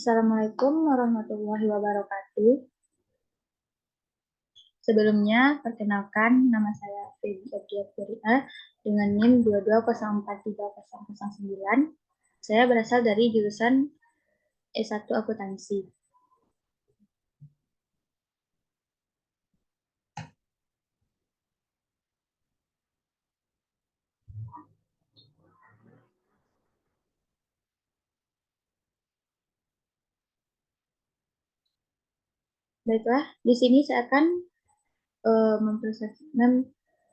Assalamualaikum warahmatullahi wabarakatuh. Sebelumnya, perkenalkan nama saya Feby Abdiaturia dengan NIM 22043009. Saya berasal dari jurusan S1 Akuntansi. Baiklah, di sini saya akan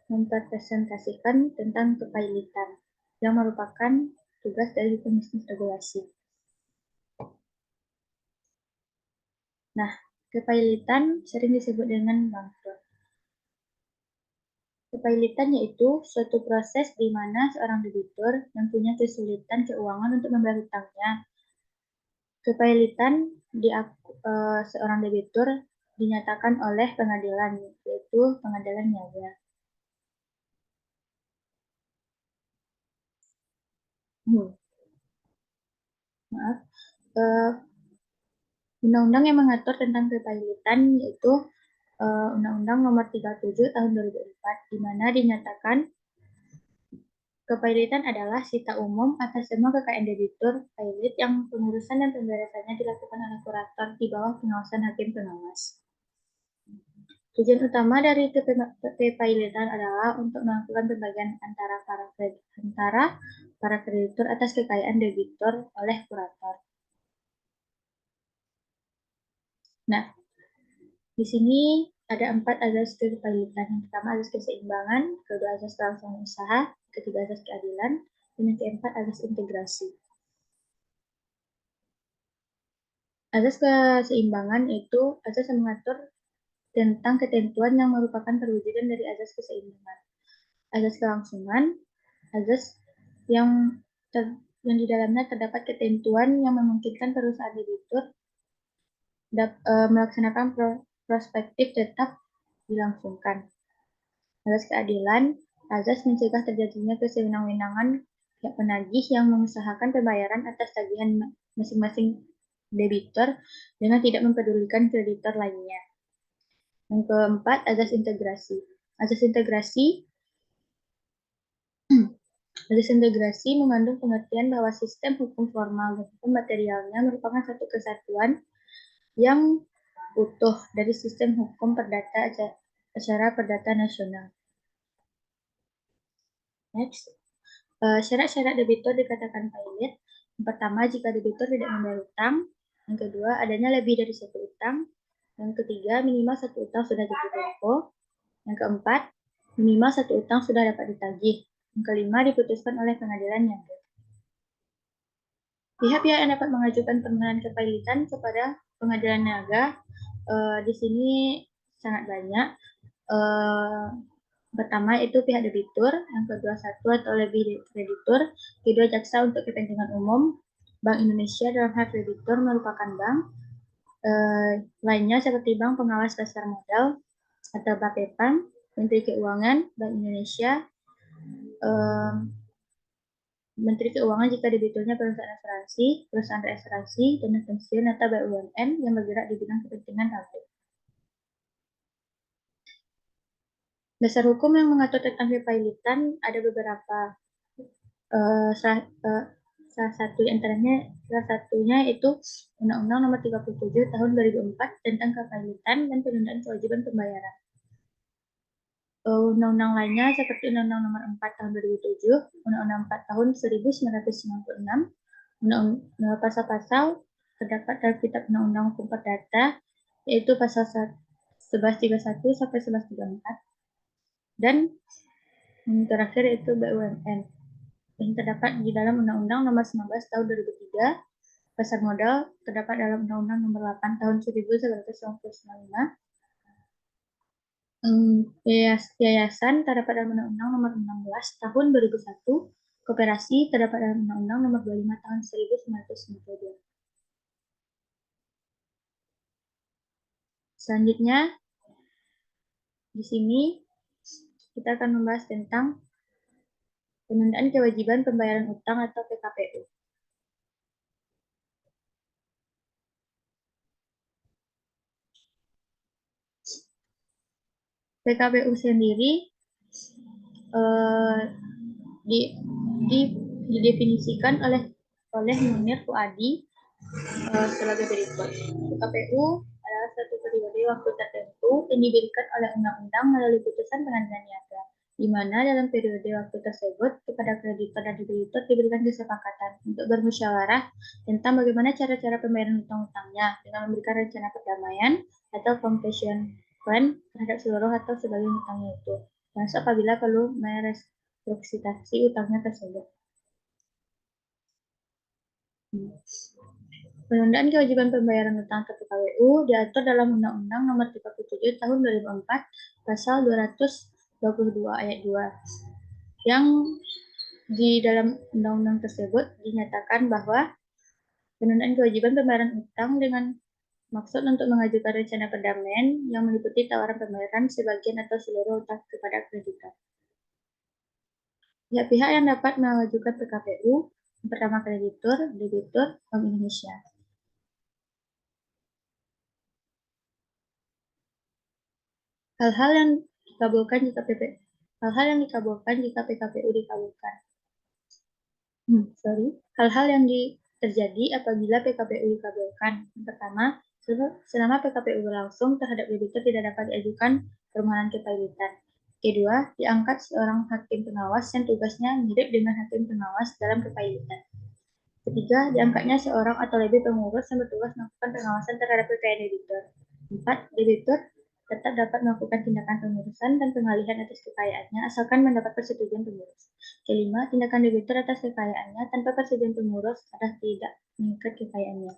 mempresentasikan tentang kepailitan yang merupakan tugas dari pembisnis regulasi. Nah, kepailitan sering disebut dengan bangkrut. Kepailitan yaitu suatu proses di mana seorang debitur yang punya kesulitan keuangan untuk membayar hutangnya. Kepailitan seorang debitur dinyatakan oleh pengadilan, yaitu pengadilan niaga. Maaf. Undang-undang yang mengatur tentang kepailitan yaitu Undang-Undang Nomor 37 Tahun 2004, di mana dinyatakan kepailitan adalah sita umum atas semua kekayaan debitur pailit yang pengurusan dan pemberesannya dilakukan oleh kurator di bawah pengawasan hakim pengawas. Tujuan utama dari kepailitan adalah untuk melakukan pembagian antara para kreditur atas kekayaan debitur oleh kurator. Nah, di sini ada 4 azas kepailitan. Yang pertama azas keseimbangan, kedua azas kelangsungan usaha, ketiga azas keadilan, dan yang keempat azas integrasi. Azas keseimbangan itu azas yang mengatur tentang ketentuan yang merupakan perwujudan dari azas keseimbangan. Azas kelangsungan, azas yang di dalamnya terdapat ketentuan yang memungkinkan perusahaan debitur melaksanakan prospektif tetap dilangsungkan. Azas keadilan, azas mencegah terjadinya kesewenang-wenangan pihak penagih yang mengusahakan pembayaran atas tagihan masing-masing debitur dengan tidak mempedulikan kreditor lainnya. Yang keempat, azas integrasi. Azas integrasi mengandung pengertian bahwa sistem hukum formal dan hukum materialnya merupakan satu kesatuan yang utuh dari sistem hukum perdata acara perdata nasional. Next, syarat-syarat debitur dikatakan pailit. Yang pertama, jika debitur tidak membayar utang. Yang kedua, adanya lebih dari satu utang. Yang ketiga, minimal satu utang sudah jatuh tempo. Yang keempat, minimal satu utang sudah dapat ditagih. Yang kelima, diputuskan oleh pengadilan niaga. Pihak-pihak yang dapat mengajukan permohonan kepailitan kepada pengadilan niaga di sini sangat banyak. Pertama itu pihak debitur, yang kedua satu atau lebih kreditur, kedua jaksa untuk kepentingan umum, Bank Indonesia dalam hal kreditur merupakan bank, lainnya seperti Bank Pengawas Pasar Modal atau BAPEPAM, Menteri Keuangan, Bank Indonesia, Menteri Keuangan jika debiturnya perusahaan asuransi, perusahaan reasuransi, dana pensiun atau BUMN yang bergerak di bidang kepentingan publik. Dasar hukum yang mengatur tentang kepailitan ada beberapa. Salah satunya itu Undang-Undang Nomor 37 Tahun 2004 tentang kepailitan dan penundaan kewajiban pembayaran. Undang-undang lainnya seperti Undang-Undang Nomor 4 Tahun 2007, Undang-Undang 4 Tahun 1996, pasal-pasal terdapat dalam Kitab Undang-Undang Hukum Perdata, yaitu pasal 1131 sampai 1134, dan terakhir itu BUMN yang terdapat di dalam Undang-Undang Nomor 19 Tahun 2003, pasar modal terdapat dalam Undang-Undang Nomor 8 Tahun 1995, yayasan terdapat dalam Undang-Undang Nomor 16 Tahun 2001, koperasi terdapat dalam Undang-Undang Nomor 25 Tahun 1992. Selanjutnya, di sini kita akan membahas tentang penundaan kewajiban pembayaran utang atau PKPU. PKPU sendiri di, di, didefinisikan oleh Munir Fuadi sebagai berikut. PKPU adalah satu periode waktu tertentu yang diberikan oleh undang-undang melalui putusan pengadilan niaga, di mana dalam periode waktu tersebut kepada kreditor dan debitur diberikan kesepakatan untuk bermusyawarah tentang bagaimana cara-cara pembayaran utang-utangnya dengan memberikan rencana perdamaian atau completion plan terhadap seluruh atau sebagian utangnya itu, termasuk apabila perlu merestrukturisasi utangnya tersebut. Penundaan kewajiban pembayaran utang atau PKWU diatur dalam Undang-Undang Nomor 37 Tahun 2004 Pasal 222 Ayat 2 yang di dalam undang-undang tersebut dinyatakan bahwa penundaan kewajiban pembayaran utang dengan maksud untuk mengajukan rencana perdamaian yang meliputi tawaran pembayaran sebagian atau seluruh utang kepada kreditor. Pihak-pihak yang dapat mengajukan PKPU, yang pertama kreditur, debitur, Bank Indonesia. Hal-hal yang dikabulkan jika PKPU dikabulkan. Hal-hal yang terjadi apabila PKPU dikabulkan. Yang pertama, selama PKPU berlangsung terhadap debitur tidak dapat diajukan permohonan kepailitan. Kedua, diangkat seorang hakim pengawas yang tugasnya mirip dengan hakim pengawas dalam kepailitan. Ketiga, diangkatnya seorang atau lebih pengurus yang bertugas melakukan pengawasan terhadap kekayaan debitur. 4. Debitur tetap dapat melakukan tindakan pengurusan dan pengalihan atas kekayaannya asalkan mendapat persetujuan pengurus. Kelima, tindakan debitur atas kekayaannya tanpa persetujuan pengurus adalah tidak mengikat kekayaannya.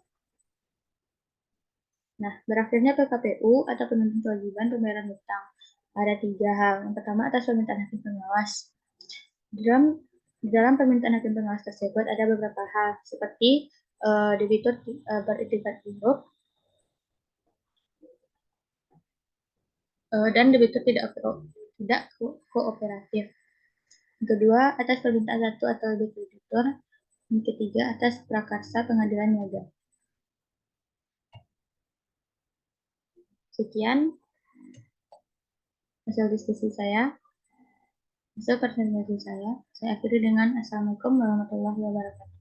Nah, berakhirnya PKPU atau penundaan kewajiban pembayaran hutang. Ada 3 hal. Yang pertama, atas permintaan hakim pengawas. Di dalam permintaan hakim pengawas tersebut ada beberapa hal seperti debitur beretikat buruk dan debitur tidak kooperatif. Yang kedua, atas permintaan satu atau lebih kreditur. Yang ketiga, atas prakarsa pengadilan niaga. Sekian hasil diskusi saya. Hasil presentasi saya akhiri dengan Assalamualaikum warahmatullahi wabarakatuh.